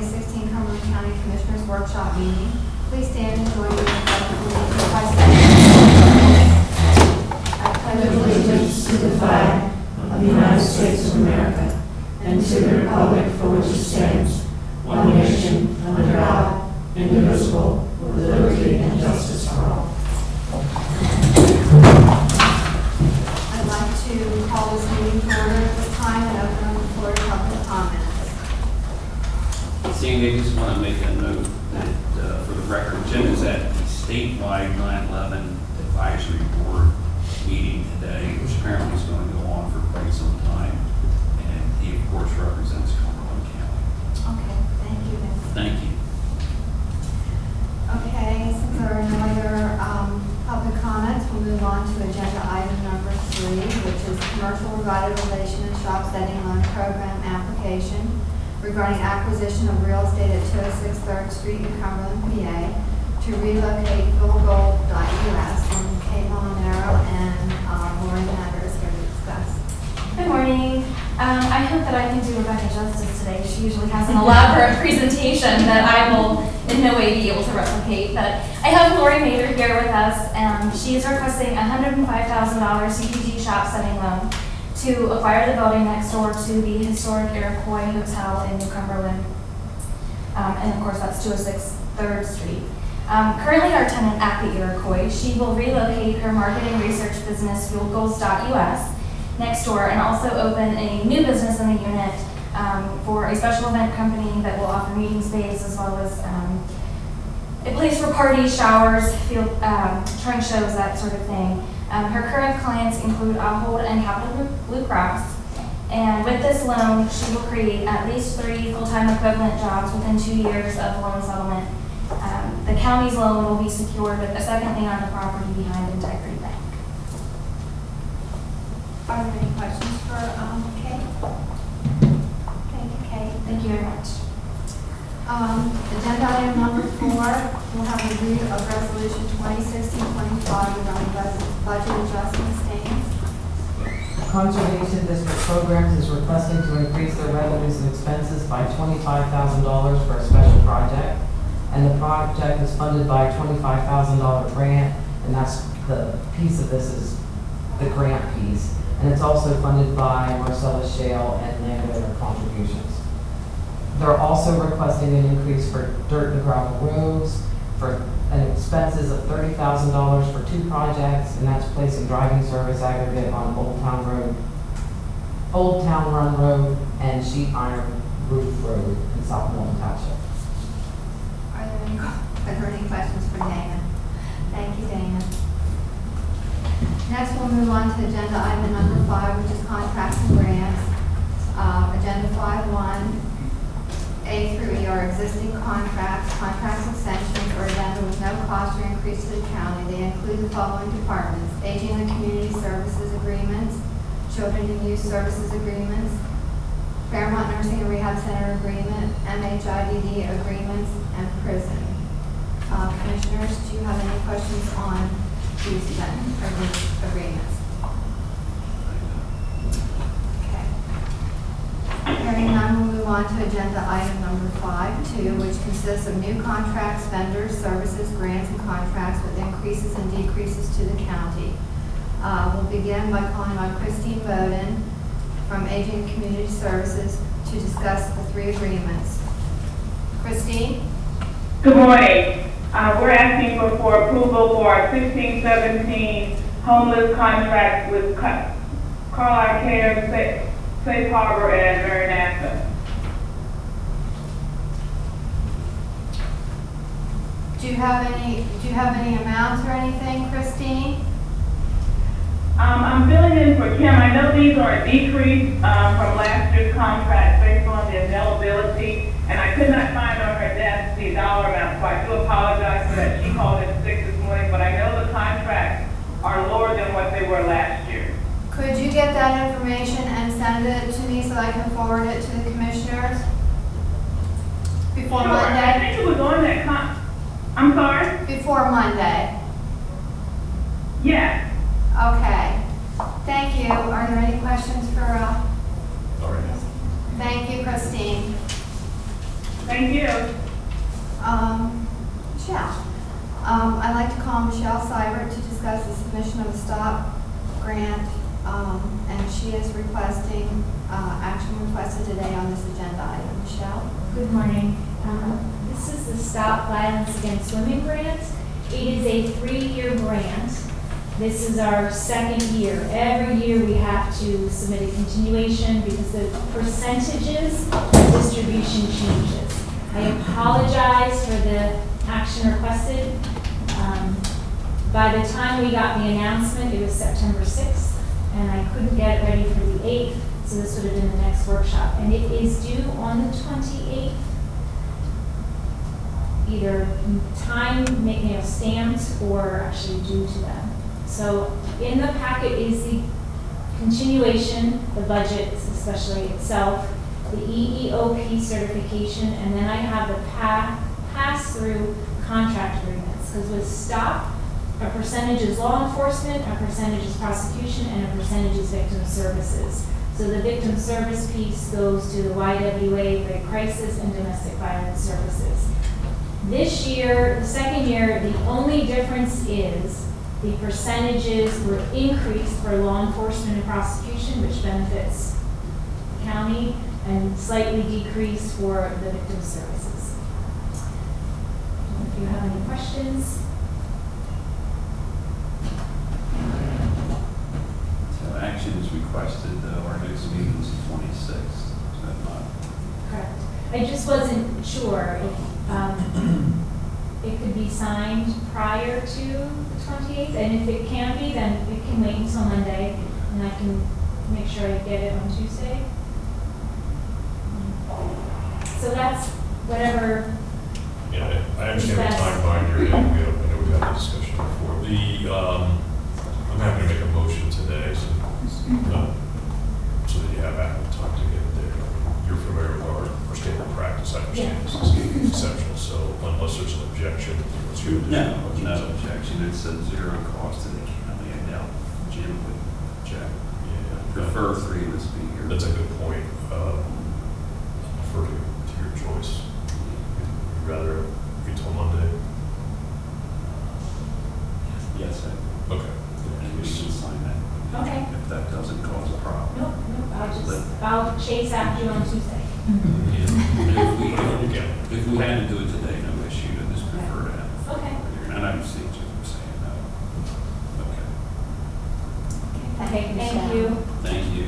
2016 Cumberland County Commissioners Workshop meeting. Please stand and join me in the pledge of allegiance by saying, I pledge allegiance to the flag of the United States of America and to the republic for which it stands, one nation, under God, indivisible, with liberty and justice for all. I'd like to call this meeting to order at this time and open up the floor to public comments. Seeing, I just want to make a note that for the record, Jim is at the statewide 9/11 advisory board meeting today, which apparently is going to go on for quite some time. And he, of course, represents Cumberland County. Okay, thank you. Thank you. Okay, since there are no other public comments, we'll move on to agenda item number 3, which is commercial revitalization and shop setting loan program application regarding acquisition of real estate at 206 3rd Street in Cumberland, PA, to relocate philgold.us. And Kate Molinaro and Lori Matter is here to discuss. Good morning. I hope that I can do Rebecca justice today. She usually has an elaborate presentation that I will in no way be able to replicate. But I have Lori Mather here with us. She is requesting a $105,000 CPG shop setting loan to acquire the building next door to the historic Iroquois Hotel in New Cumberland. And of course, that's 206 3rd Street. Currently our tenant at the Iroquois, she will relocate her marketing research business, fuelgoals.us, next door, and also open a new business in the unit for a special event company that will offer meeting space as well as a place for parties, showers, field trunk shows, that sort of thing. Her current clients include Ahold and Capital Blue Cross. And with this loan, she will create at least 3 full-time equivalent jobs within 2 years of loan settlement. The county's loan will be secured with a second lien on the property behind Integrity Bank. Are there any questions for Kate? Thank you, Kate. Thank you very much. Agenda item number 4, we'll have a review of resolution 2016-25 regarding budget adjustment statements. Conservation District Programs is requesting to increase their revenues and expenses by $25,000 for a special project. And the project is funded by a $25,000 grant, and that's the piece of this is the grant piece. And it's also funded by Marcellus Shale and landowner contributions. They're also requesting an increase for dirt and gravel roads for an expenses of $30,000 for 2 projects, and that's placing driving service aggregate on Old Town Run Road and Sheet Iron Roof Road in South Milton Township. Are there any questions for Dana? Thank you, Dana. Next, we'll move on to agenda item number 5, which is contracts and grants. Agenda 5.1, A through E are existing contracts, contracts extensions, or addenda with no cost or increase to the county. They include the following departments: Aging and Community Services Agreements, Children and Youth Services Agreements, Fairmont Nursing and Rehab Center Agreement, MHIDD Agreements, and Prison. Commissioners, do you have any questions on these agreements? Okay. Hearing none, we'll move on to agenda item number 5.2, which consists of new contracts, vendors, services, grants, and contracts with increases and decreases to the county. We'll begin by calling on Christine Bowden from Aging and Community Services to discuss the 3 agreements. Christine? Good morning. We're asking for approval for our 16-17 homeless contract with Carlisle Care, Safe Harbor, and Maranatha. Do you have any amounts or anything, Christine? I'm filling in for Kim. I know these are a decrease from last year's contract based on the availability, and I could not find on her desk the dollar amount, so I do apologize for that. She called in sick this morning, but I know the contracts are lower than what they were last year. Could you get that information and send it to me so I can forward it to the commissioners before Sure. Monday? I think it was on that I'm sorry? Before Monday. Yes. Okay. Thank you. Are there any questions for Sorry. Thank you, Christine. Thank you. Michelle. I'd like to call Michelle Seibert to discuss the submission of a STOP grant, and she is requesting, action requested today on this agenda item. Michelle? Good morning. This is the Stop Violence Against Women grant. It is a 3-year grant. This is our second year. Every year we have to submit a continuation because the percentages of distribution changes. I apologize for the action requested. By the time we got the announcement, it was September 6th, and I couldn't get it ready for the 8th, so this would have been the next workshop. And it is due on the 28th. Either time, stamped or actually due to them. So in the packet is the continuation, the budget, especially itself, the EEOP certification, and then I have the pass-through contract agreements. Because with STOP, a percentage is law enforcement, a percentage is prosecution, and a percentage is victim services. So the victim service piece goes to the YWA, Great Crisis, and Domestic Violence Services. This year, the second year, the only difference is the percentages were increased for law enforcement and prosecution, which benefits the county, and slightly decreased for the victim services. If you have any questions. So action is requested, though, our next meeting is the 26th. Is that not? Correct. I just wasn't sure if it could be signed prior to the 28th, and if it can be, then it can wait until Monday, and I can make sure I get it on Tuesday. So that's whatever. Yeah, I understand the timeline here. I know we've had a discussion before. I'm happy to make a motion today, so that you have ample time to get it there. You're familiar with our standard practice. I understand this is exceptional, so unless there's an objection, what's your No objection. It's a zero cost to the county. I doubt Jim would object. Yeah, Prefer 3 of us be here. that's a good point. Refer to your choice. You'd rather wait till Monday? Yes, sir. Okay. And we should sign that. Okay. If that doesn't cause a problem. Nope, I'll chase after you on Tuesday. If we had to do it today, no issue. I just prefer to have. Okay. And I see what you're saying. No. Okay. Thank you. Thank you.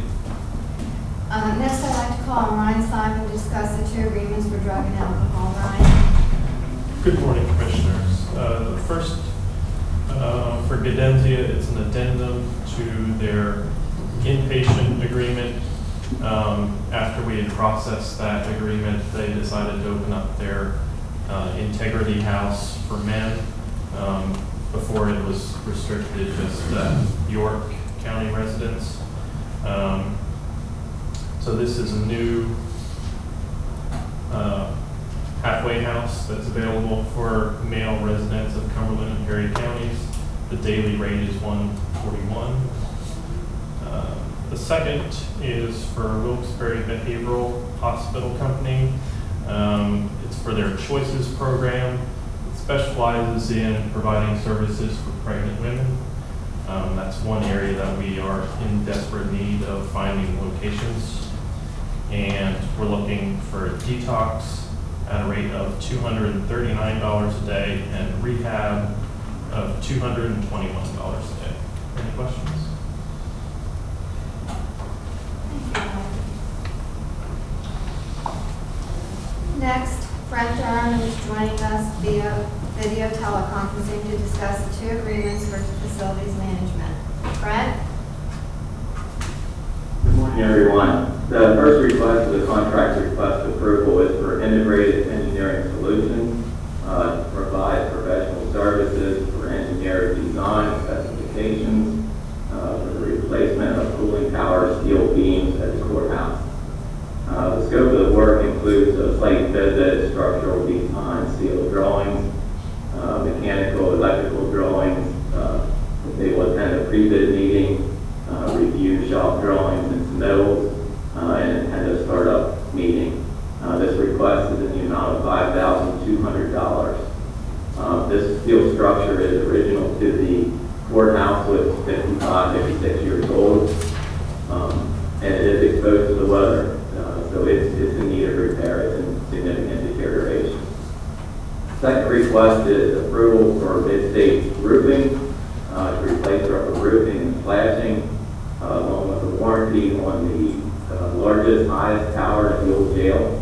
Next, I'd like to call Ryan Simon to discuss the 2 agreements for drug and alcohol. Ryan? Good morning, Commissioners. The first, for Gadenzia, it's an addendum to their inpatient agreement. After we had processed that agreement, they decided to open up their Integrity House for men. Before it was restricted just York County residents. So this is a new halfway house that's available for male residents of Cumberland and Perry counties. The daily rate is $141. The second is for Wilkes-Barre Behavioral Hospital Company. It's for their Choices program. It specializes in providing services for pregnant women. That's one area that we are in desperate need of finding locations. And we're looking for detox at a rate of $239 a day and rehab of $221 a day. Any questions? Next, Frank Durham is joining us via video teleconferencing to discuss the 2 agreements for facilities management. Brent? Good morning, everyone. The first request of the contract request approval is for Integrated Engineering Solutions to provide professional services for engineer design specifications for the replacement of cooling tower steel beams at the courthouse. The scope of the work includes a site visit, structural design, steel drawings, mechanical, electrical drawings. They will attend a pre-bid meeting, review shop drawings and submittals, and attend a startup meeting. This request is in the amount of exposed to the weather, so it's in need of repair. It's in significant deterioration. Second request is approval for mid-state roofing to replace rubber roofing and flashing, along with a warranty on the largest, highest tower in the old jail.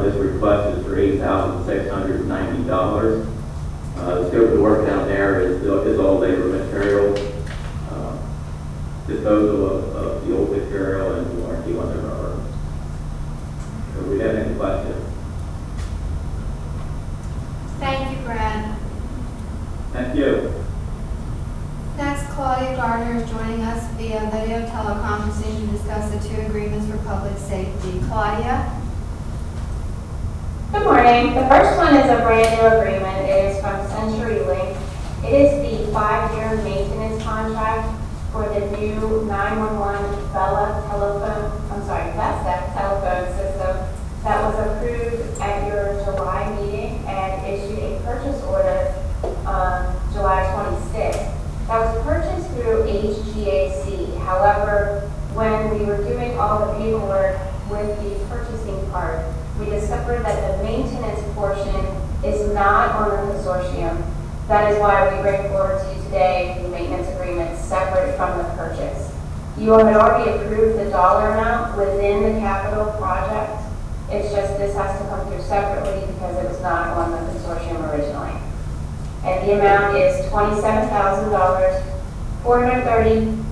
This request is for $8,690. The scope of the work down there is all labor material, disposal of the old material, and warranty on the rubber. So we have any questions? Thank you, Brad. Thank you. Next, Claudia Gardner is joining us via video teleconferencing to discuss the two agreements for public safety. Claudia? Good morning. The first one is a brand new agreement. It is from CenturyLink. It is the 5-year maintenance contract for the new 911 Vesta telephone system that was approved at your July meeting and issued a purchase order July 26th. That was purchased through HGAC. However, when we were doing all the paperwork with the purchasing part, we discovered that the maintenance portion is not on the consortium. That is why we bring forward to you today the maintenance agreement separate from the purchase. You had already approved the dollar amount within the capital project. It's just this has to come through separately because it was not on the consortium originally. And the amount is $27,000, $430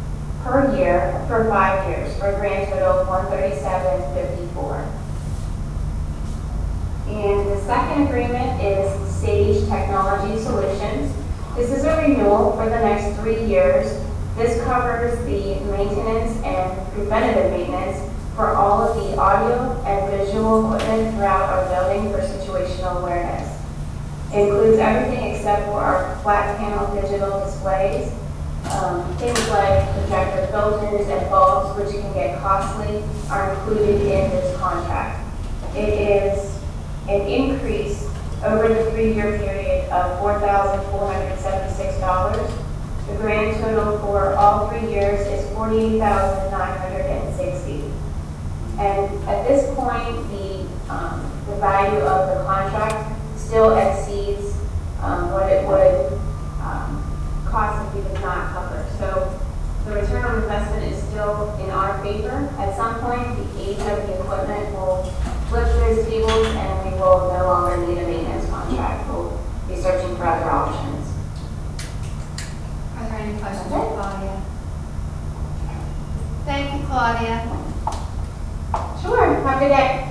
per year for 5 years, for a grand total of $137.54. And the second agreement is Sage Technology Solutions. This is a renewal for the next 3 years. This covers the maintenance and preventative maintenance for all of the audio and visual equipment throughout our building for situational awareness. It includes everything except for our flat panel digital displays. Things like projector filters and bulbs, which can get costly, are included in this contract. It is an increase over the 3-year period of $4,476. The grand total for all 3 years is $48,960. And at this point, the value of the contract still exceeds what it would cost if we did not cover. So the return on investment is still in our favor. At some point, the age of the equipment will flip those tables and we will no longer need a maintenance contract. We'll be searching for other options. Are there any questions for Claudia? Thank you, Claudia. Sure, have a good day.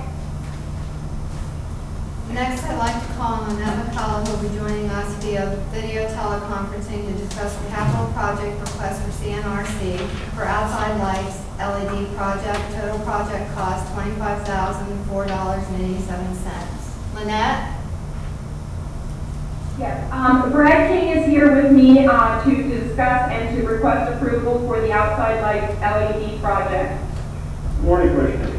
Next, I'd like to call on Annette McCullough, who will be joining us via video teleconferencing to discuss the capital project request for CNRC for outside lights LED project. Total project cost $25,004.87. Lynette? Yeah, Brad King is here with me to discuss and to request approval for the outside lights LED project. Good morning, Commissioner.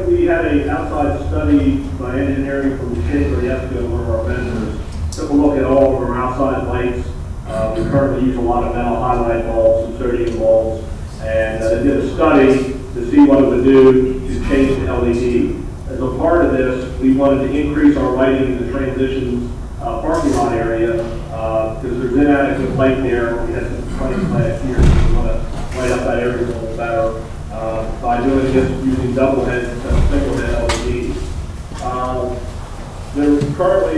We had an outside study by engineering from Shaker yesterday, one of our vendors, took a look at all of our outside lights. We currently use a lot of metal highlight bulbs and sodium bulbs, and did a study to see what it would do to change to LED. As a part of this, we wanted to increase our lighting in the transitions parking lot area, because there's inadequate light there. We had some complaints last year, so we want to light up that area a little better by doing this using double head instead of single head LEDs. Currently,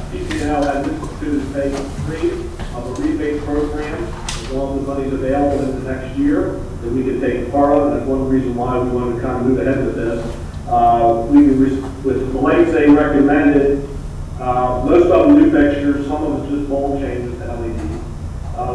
PCNL has instituted phase 3 of a rebate program. As long as the money is available in the next year, that we can take part of, and that's one reason why we wanted to kind of move ahead with this. With the lights they recommended, most of them new fixtures, some of it's just bulb changes to LED.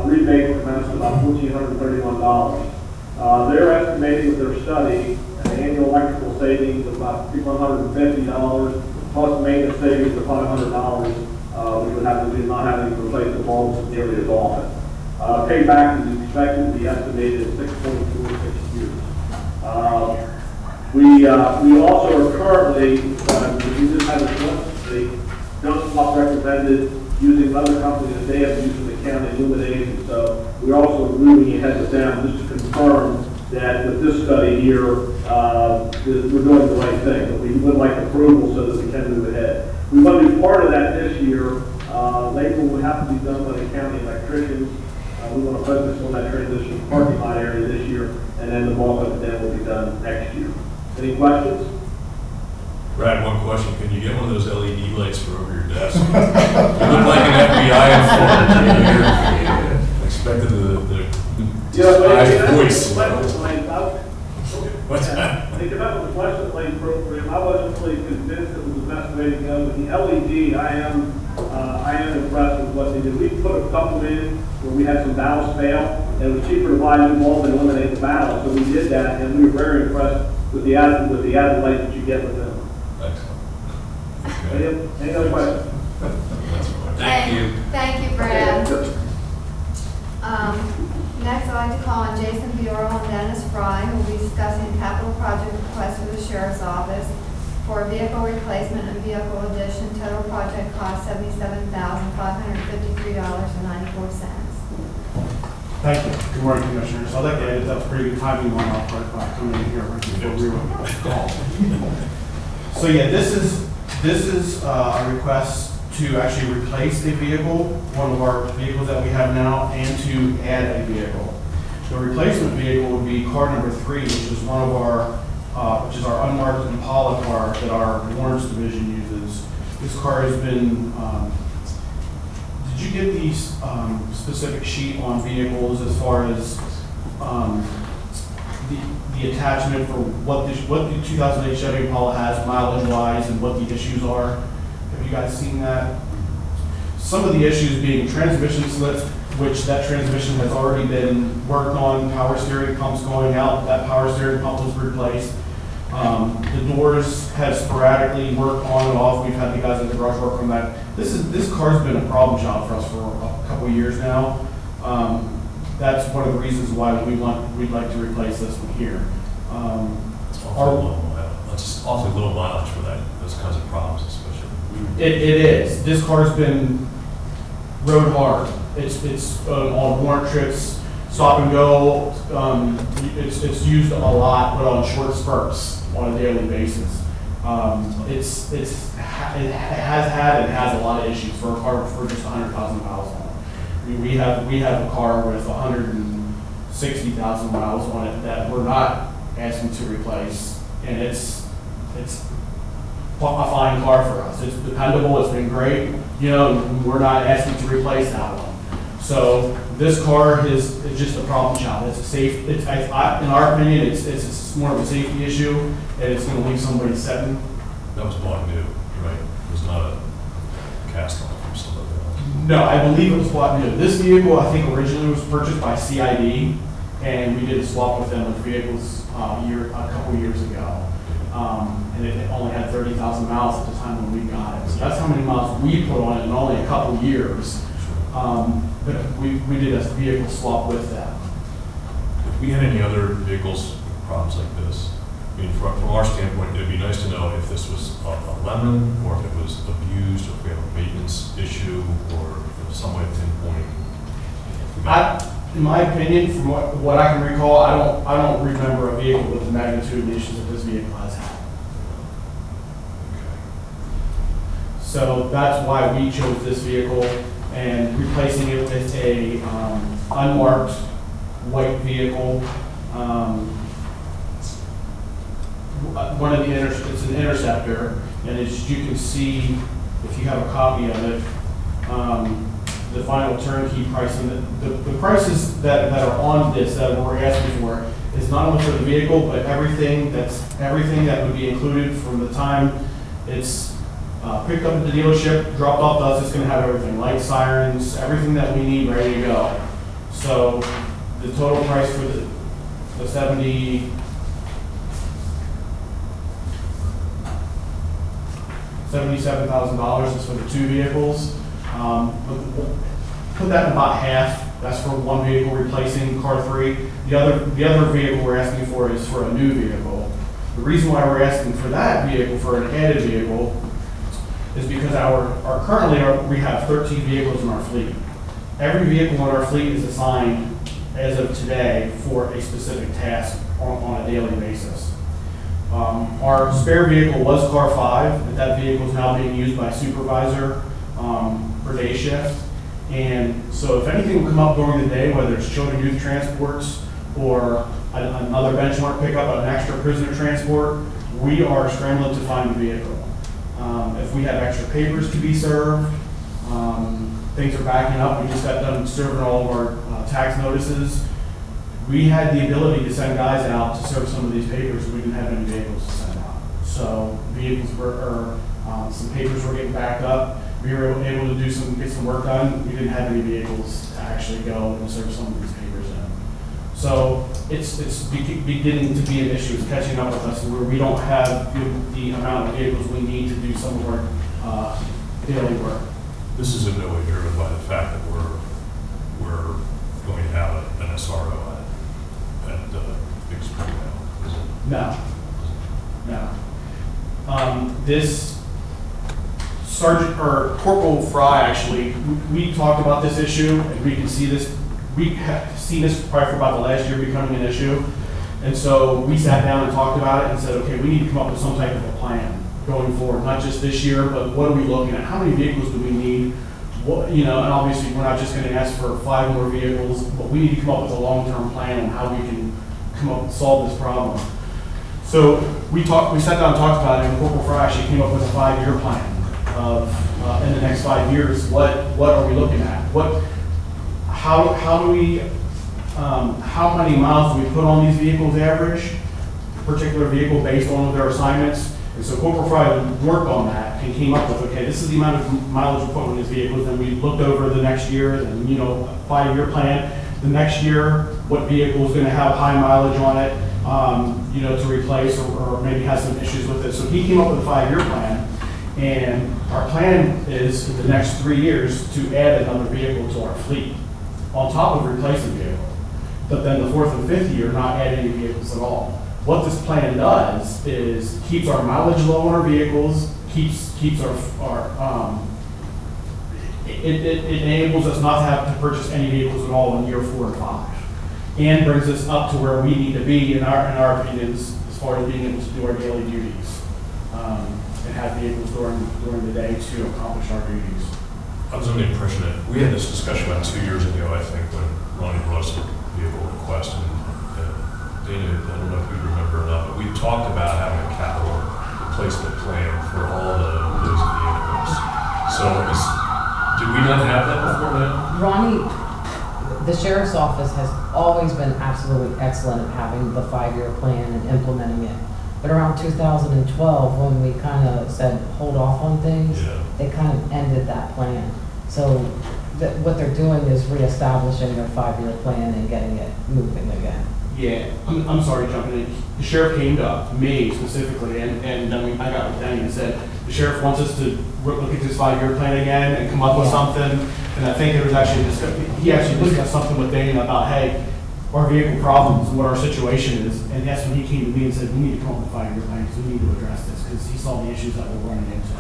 Rebate amounts to about $1,431. They're estimating with their study an annual electrical savings of about $150, plus maintenance savings of $500, which would have to do not having to replace the bulbs nearly as often. Payback is expected to be estimated at 6.46 years. We also are currently, we just had a Johnson Block recommended using other companies that they have used in the county illumination. So we're also moving ahead with them just to confirm that with this study here, that we're doing the right thing, but we would like approval so that we can move ahead. We want to do part of that this year. Labor will have to be done by the county electricians. We want to focus on that transition parking lot area this year, and then the bulk of it then will be done next year. Any questions? Brad, one question. Can you get one of those LED lights for over your desk? You look like an FBI informant. I expected the voice. What's that? They came up with the license plate program. I wasn't really convinced it was the best way to go. With the LED, I am impressed with what they did. We put a couple in where we had some valves fail, and it was cheaper to buy a new bulb and eliminate the valve. So we did that, and we were very impressed with the added light that you get with them. Excellent. Any other questions? Thank you. Thank you, Brad. Next, I'd like to call on Jason Bureau and Dennis Fry, who will be discussing a capital project request for the Sheriff's Office for vehicle replacement and vehicle addition. Total project cost $77,553.94. Thank you. Good morning, Commissioners. I'd like to add that was pretty good timing on our part by coming in here right before we were called. So yeah, this is a request to actually replace a vehicle, one of our vehicles that we have now, and to add a vehicle. The replacement vehicle would be car number 3, which is one of our, which is our unmarked Impala car that our Lawrence division uses. This car has been, did you get the specific sheet on vehicles as far as the attachment for what the 2008 Chevy Impala has mileage-wise and what the issues are? Have you guys seen that? Some of the issues being transmission slips, which that transmission has already been worked on, power steering pumps going out, that power steering pump was replaced. The doors have sporadically worked on and off. We've had the guys at the garage work on that. This car's been a problem child for us for a couple of years now. That's one of the reasons why we'd like to replace this one here. It's awfully little mileage for those kinds of problems, especially. It is. This car's been rode hard. It's on warrant trips, stop and go. It's used a lot, but on short spurts on a daily basis. It has had and has a lot of issues for a car for just 100,000 miles on it. We have a car with 160,000 miles on it that we're not asking to replace, and it's a fine car for us. It's dependable. It's been great. You know, we're not asking to replace that one. So this car is just a problem child. It's a safe. In our opinion, it's more of a safety issue, and it's going to leave somebody sitting. That was bought new, right? It was not a cast off from somebody else. No, I believe it was bought new. This vehicle, I think, originally was purchased by CID, and we did a swap with them with vehicles a couple years ago. And it only had 30,000 miles at the time when we got it. So that's how many miles we put on it in only a couple years. But we did a vehicle swap with them. If we had any other vehicles with problems like this, I mean, from our standpoint, it'd be nice to know if this was a lemon, or if it was abused, or if we have a maintenance issue, or some way of pinpointing. In my opinion, from what I can recall, I don't remember a vehicle with the magnitude of the issues that this vehicle has had. So that's why we chose this vehicle, and replacing it with a unmarked white vehicle. It's an Interceptor, and as you can see, if you have a copy of it, the final turnkey pricing, the prices that are on this that we're asking for is not only for the vehicle, but everything that would be included from the time it's picked up at the dealership, dropped off to us. It's going to have everything, lights, sirens, everything that we need ready to go. So the total price for the $77,000 is for the 2 vehicles. Put that in about half. That's for one vehicle replacing car 3. The other vehicle we're asking for is for a new vehicle. The reason why we're asking for that vehicle, for an added vehicle, is because currently we have 13 vehicles in our fleet. Every vehicle in our fleet is assigned as of today for a specific task on a daily basis. Our spare vehicle was car 5, but that vehicle is now being used by supervisor for day shift. And so if anything will come up during the day, whether it's children youth transports or another benchmark pickup, an extra prisoner transport, we are scrambling to find the vehicle. If we have extra papers to be served, things are backing up. We just got done serving all of our tax notices. We had the ability to send guys out to serve some of these papers. We didn't have any vehicles to send out. So vehicles were, some papers were getting backed up. We were able to get some work done. We didn't have any vehicles to actually go and serve some of these papers in. So it's beginning to be an issue. It's catching up with us where we don't have the amount of vehicles we need to do some of our daily work. This is in no way driven by the fact that we're going to have an SRO at Big Spring now, is it? No. This Sergeant, or Corporal Fry, actually, we talked about this issue, and we can see this, we have seen this probably for about the last year becoming an issue. And so we sat down and talked about it and said, okay, we need to come up with some type of a plan going forward, not just this year, but what are we looking at? How many vehicles do we need? What, and obviously we're not just going to ask for 5 more vehicles, but we need to come up with a long-term plan on how we can come up and solve this problem. So we sat down and talked about it, and Corporal Fry actually came up with a 5-year plan of, in the next 5 years, what are we looking at? How do we, how many miles do we put on these vehicles average, particular vehicle based on their assignments? And so Corporal Fry worked on that and came up with, okay, this is the amount of mileage we put on these vehicles, and we looked over the next year, and a 5-year plan. The next year, what vehicle is going to have high mileage on it, to replace or maybe has some issues with it. So he came up with a 5-year plan, and our plan is in the next 3 years to add another vehicle to our fleet on top of replacing vehicle. But then the 4th and 5th year, not add any vehicles at all. What this plan does is keeps our mileage low on our vehicles, keeps our it enables us not to have to purchase any vehicles at all in year 4 and 5, and brings us up to where we need to be in our opinions as far as being able to do our daily duties and have vehicles during the day to accomplish our duties. I was under the impression that we had this discussion about 2 years ago, I think, when Ronnie brought us a vehicle request. And Dana, I don't know if you remember or not, but we talked about having a capital replacement plan for all those vehicles. So did we not have that before now? Ronnie, the sheriff's office has always been absolutely excellent at having the 5-year plan and implementing it. But around 2012, when we kind of said hold off on things, they kind of ended that plan. So what they're doing is reestablishing their 5-year plan and getting it moving again. Yeah, I'm sorry jumping in. The sheriff came to me specifically, and I got with Danny and said, the sheriff wants us to look at this 5-year plan again and come up with something. And I think it was actually he actually discussed something with Dana about, hey, our vehicle problems, what our situation is. And that's when he came to me and said, we need to come up with a 5-year plan because we need to address this, because he saw the issues that we're running into.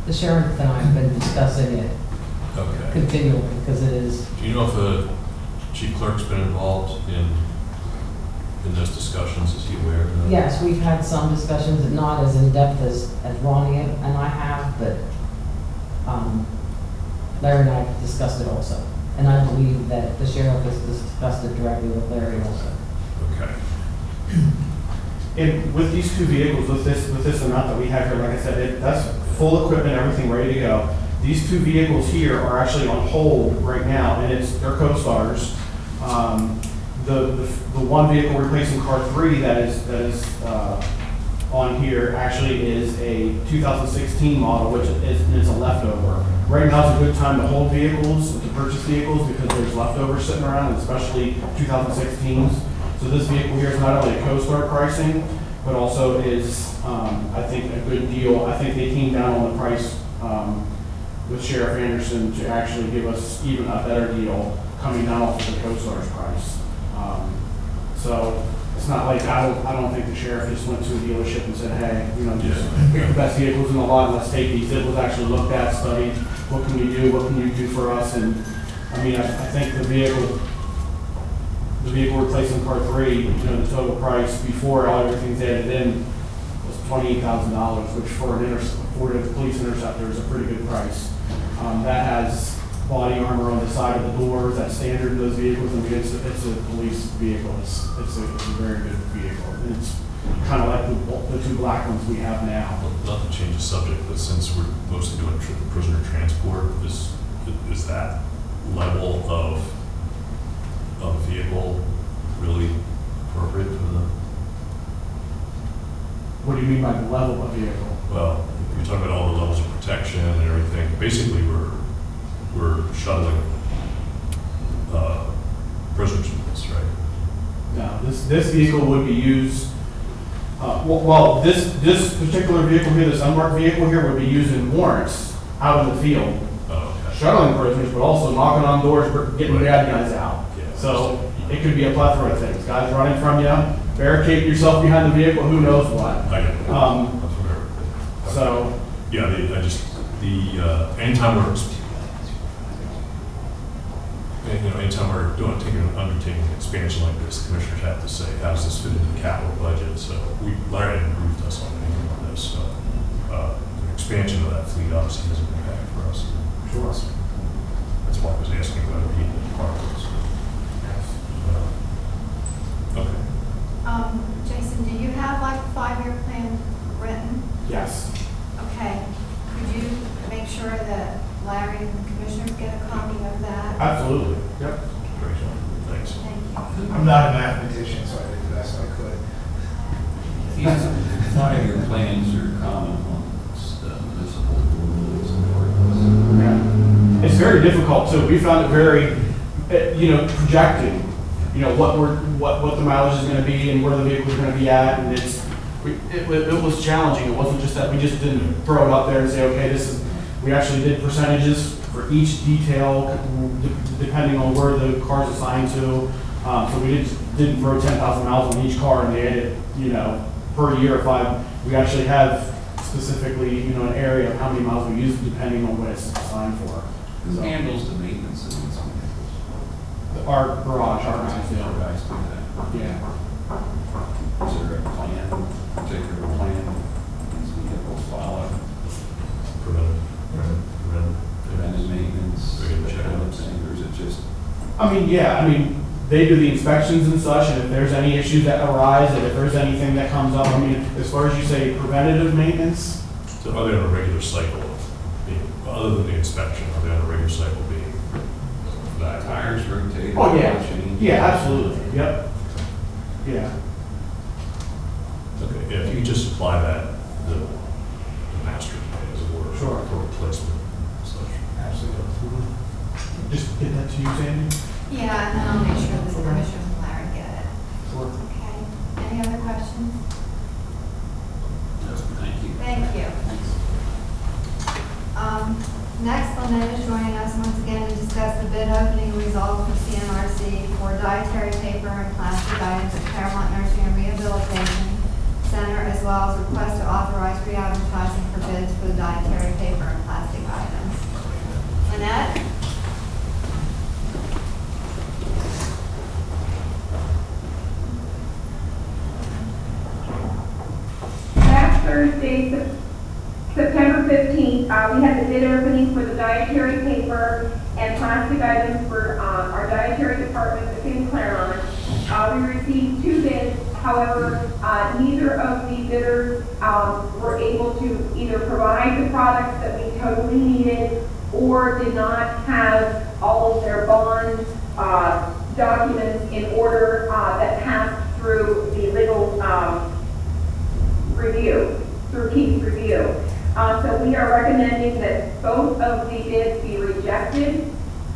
The sheriff and I have been discussing it continually because it is. Do you know if the chief clerk's been involved in those discussions? Is he aware? Yes, we've had some discussions, not as in-depth as Ronnie and I have, but Larry and I discussed it also. And I believe that the sheriff has discussed it directly with Larry also. Okay. And with these 2 vehicles, with this amount that we have here, like I said, that's full equipment, everything ready to go. These 2 vehicles here are actually on hold right now, and they're co-stars. The one vehicle replacing car 3 that is on here actually is a 2016 model, which is a leftover. Right now is a good time to hold vehicles, to purchase vehicles, because there's leftovers sitting around, especially 2016s. So this vehicle here is not only a co-star pricing, but also is, I think, a good deal. I think they came down on the price with Sheriff Anderson to actually give us even a better deal coming down off of the co-star's price. So it's not like I don't think the sheriff just went to a dealership and said, hey, just pick the best vehicles in the lot and let's take these. It was actually looked at, studied, what can we do, what can you do for us? And I mean, I think the vehicle the vehicle replacement car 3, you know, the total price before all everything's added in was $28,000, which for for the police interceptor is a pretty good price. That has body armor on the side of the doors, that's standard in those vehicles. I mean, it's a police vehicle. It's a very good vehicle. And it's kind of like the 2 black ones we have now. Not to change the subject, but since we're mostly doing prisoner transport, is that level of vehicle really appropriate for the? What do you mean by the level of vehicle? Well, you're talking about all the levels of protection and everything. Basically, we're shuttling prisoners with this, right? No, this vehicle would be used, this particular vehicle here, this unmarked vehicle here would be used in warrants out in the field. Oh, okay. Shuttling prisoners, but also knocking on doors, getting Right. bad guys out. Yeah, So it could be a plethora of things. Guys running from you, barricade yourself behind the vehicle, who knows what. I get it. Um, That's whatever. So, Yeah, anytime we're, anytime we're undertaking an expansion like this, commissioners have to say, how does this fit into the capital budget? So Larry had briefed us on anything on this. So, the expansion of that fleet obviously has an impact for us. sure. That's why I was asking about the departments. Okay. Jason, do you have like a 5-year plan written? Yes. Okay, could you make sure that Larry and the commissioners get a copy of that? Absolutely. Yep. Great. Thanks. Thank you. I'm not a mathematician, so I did the best I could. These 5-year plans are common amongst municipal rules and ordinances. It's very difficult too. We found it very, projecting, what the mileage is gonna be and where the vehicle's gonna be at, and it was challenging. It wasn't just that we just didn't throw it up there and say, okay, we actually did percentages for each detail, depending on where the car's assigned to. So we didn't throw 10,000 miles on each car and they had it, per year. We actually have specifically, an area of how many miles we use depending on what it's assigned for. Who handles the maintenance of these vehicles? Our garage, our guys, Our yeah. guys do that. Yeah. Is there a particular plan these vehicles follow? Preventive maintenance, Preventive that kind of checkups. thing, or is it just? They do the inspections and such, and if there's any issues that arise, and if there's anything that comes up, as far as you say, preventative maintenance, So are they on a regular cycle other than the inspection, are they on a regular cycle being that? Tires rotated? oh, yeah, oil change? yeah, absolutely, yep, yeah. Okay, yeah, if you could just supply that, the master plan as it were. Sure. For replacement and such. Absolutely. Just get that to you, Sandy? Yeah, and then I'll make sure that the commissioners and Larry get it. Sure. Okay, any other questions? Yes, thank you. Thank you. Next, Lynette is joining us once again to discuss the bid opening results for CMRC for dietary paper and plastic items at Paramount Nursing and Rehabilitation Center, as well as request to authorize re-advertising for bids for the dietary paper and plastic items. Lynette? Last Thursday, September 15th, we had the bid opening for the dietary paper and plastic items for our dietary department within Cumberland. We received 2 bids. However, neither of the bidders were able to either provide the products that we totally needed or did not have all of their bond documents in order that passed through the legal review, through Keith's review. So we are recommending that both of the bids be rejected,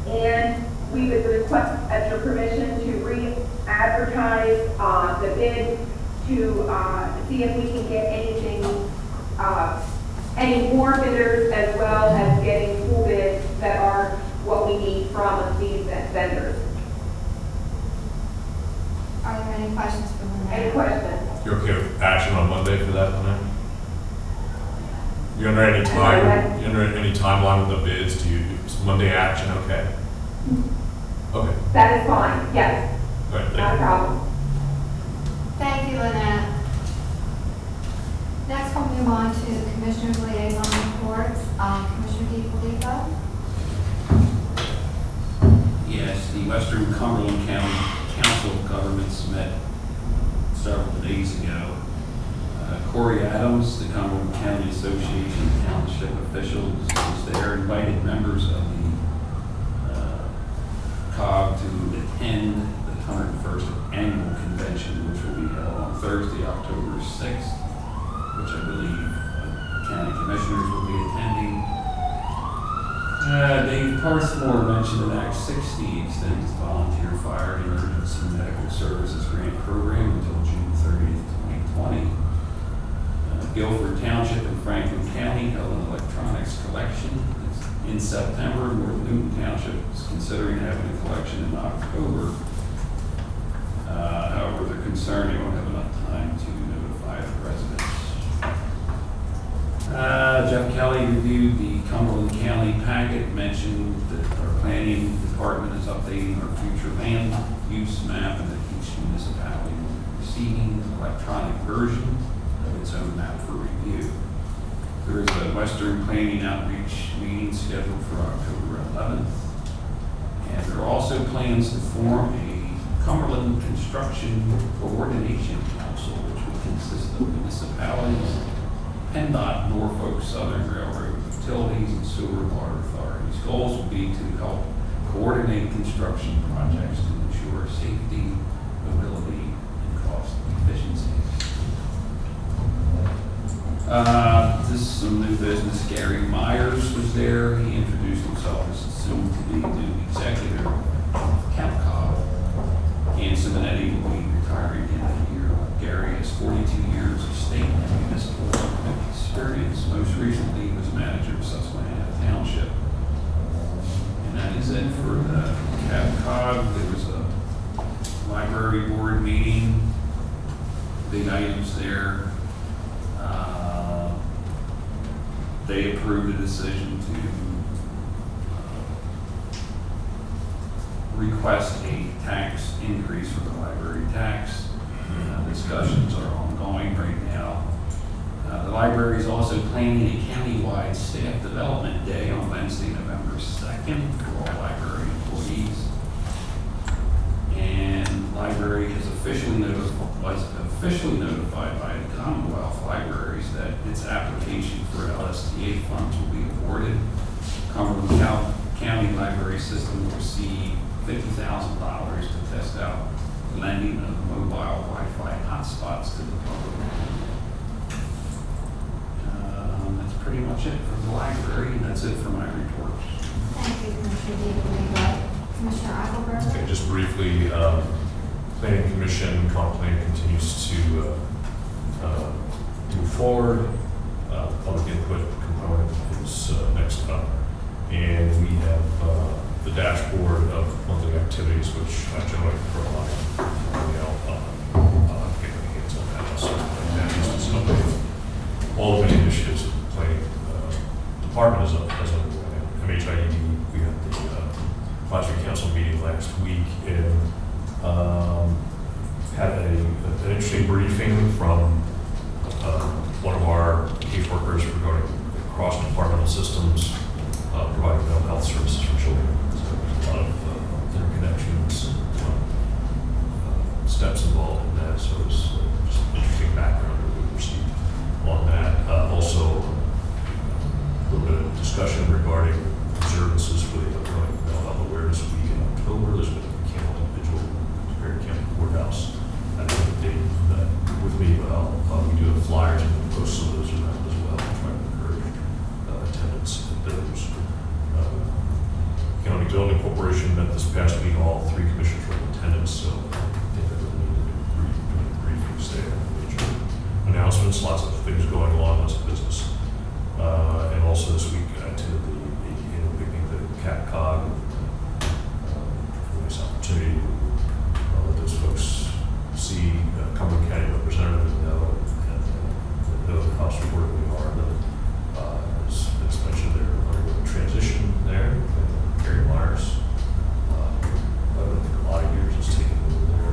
and we would request at your permission to re-advertise the bid to see if we can get anything, any more bidders, as well as getting full bids that are what we need from these vendors. Are there any questions for Lynette? Any questions? You're okay with action on Monday for that, Lynette? You under any time, you under any timeline with the bids? Do you, is Monday action okay? Okay. That is fine, yes. All right, Not a thank you. problem. Thank you, Lynette. Next, we'll move on to the Commissioner's Liaison Reports. Commissioner DeFilippo? Yes, the Western Cumberland County Council of Governments met several days ago. Corey Adams, the Cumberland County Association of Township Officials, was there, invited members of the COG to attend the 101st Annual Convention, which will be held on Thursday, October 6th, which I believe county commissioners will be attending. Dave Parsmore mentioned that Act 60 extends volunteer fire and emergency medical services grant program until June 30th, 2020. Guilford Township and Franklin County held an electronics collection in September, where Newton Township is considering having a collection in October. However, they're concerned they won't have enough time to notify the residents. Jeff Kelly reviewed the Cumberland County packet, mentioned that our planning department is updating our future land use map, and that each municipality will be receiving an electronic version of its own map for review. There is a Western Planning Outreach meeting scheduled for October 11th. And there are also plans to form a Cumberland Construction Coordination Council, which would consist of municipalities, PennDOT, Norfolk Southern Railroad, utilities, and sewer and water authorities. Goals will be to help coordinate construction projects to ensure safety, mobility, and cost efficiency. This is some new business. Gary Myers was there. He introduced himself as soon to be new executive of CapCog. And Simonetti will be retiring in a year. Gary has 42 years of state and municipal government experience. Most recently, he was manager of Susquehanna Township. And that is it for the CapCog. There was a library board meeting. Big items there. They approved a decision to request a tax increase for the library tax. Discussions are ongoing right now. The library is also planning a countywide staff development day on Wednesday, November 2nd for all library employees. And library is was officially notified by the Commonwealth Libraries that its application for LSTA funds will be awarded. Cumberland County Library System will receive $50,000 to test out lending of mobile Wi-Fi hotspots to the public. That's pretty much it for the library, and that's it for my reports. Thank you, Commissioner DeFilippo. Commissioner Eichelberger? Okay, just briefly, Planning Commission, comp plan continues to move forward. Public input component is next up. And we have the dashboard of monthly activities, which I generally provide. Get my hands on that also. That is just an update of all the many initiatives that the planning department is underway. MHIED, we had the advisory council meeting last week, and had an interesting briefing from one of our caseworkers regarding cross-departmental systems providing mental health services for children. So there's a lot of interconnections and steps involved in that. So it's just an interesting background that we received on that. Also, a little bit of discussion regarding observances for the upcoming Mental Health Awareness Week in October. There's been a Campbell individual at Perry County Courthouse. I don't have the date with me, but we do have flyers and we'll post some of those around as well, trying to encourage attendance at those. County Development Corporation met this past week. All three commissioners were in attendance, so I think I really need to do briefings there. Major announcements, lots of things going on, lots of business. And also this week I attended the annual picnic, the CapCog. Nice opportunity to let those folks see Cumberland County representative and know how supportive we are. As mentioned, they're undergoing transition there. Gary Myers, I think a lot of years has taken over there.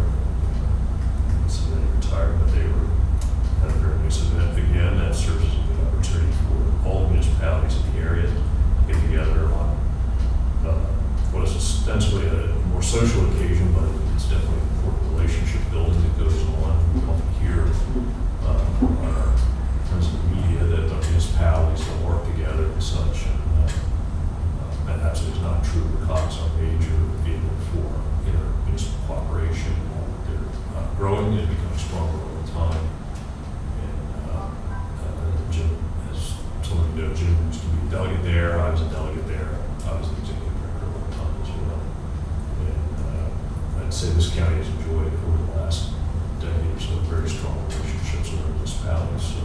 say this county has enjoyed over the last decade or so very strong relationships with our municipalities. So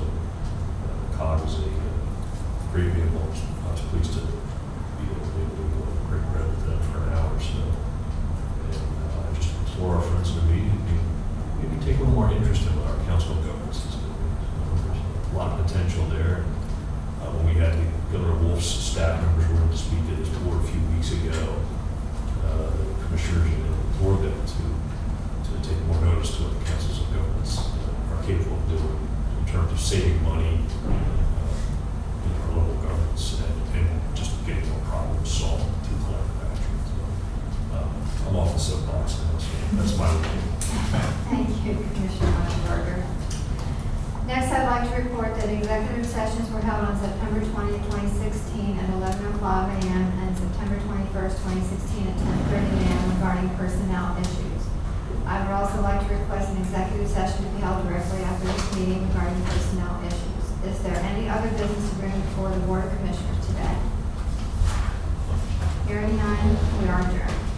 COG is a great vehicle. I was pleased to be able to go break bread with them for an hour or so. And just explore our friends in the meeting and maybe take a little more interest in what our council of governments is doing. There's a lot of potential there. When we had Governor Wolf's staff members were to speak at his board a few weeks ago, the commissioners implored them to take more notice to what the councils of governments are capable of doing in terms of saving money in our local governments and just getting more problems solved through collective action. So, I'm off the soapbox now, so that's my opinion. Thank you, Commissioner Weinberger. Next, I'd like to report that executive sessions were held on September 20th, 2016 at 11 o'clock a.m. and September 21st, 2016 at 10:30 a.m. regarding personnel issues. I would also like to request an executive session to be held directly after this meeting regarding personnel issues. Is there any other business to bring before the Board of Commissioners today? Hearing none, we are adjourned.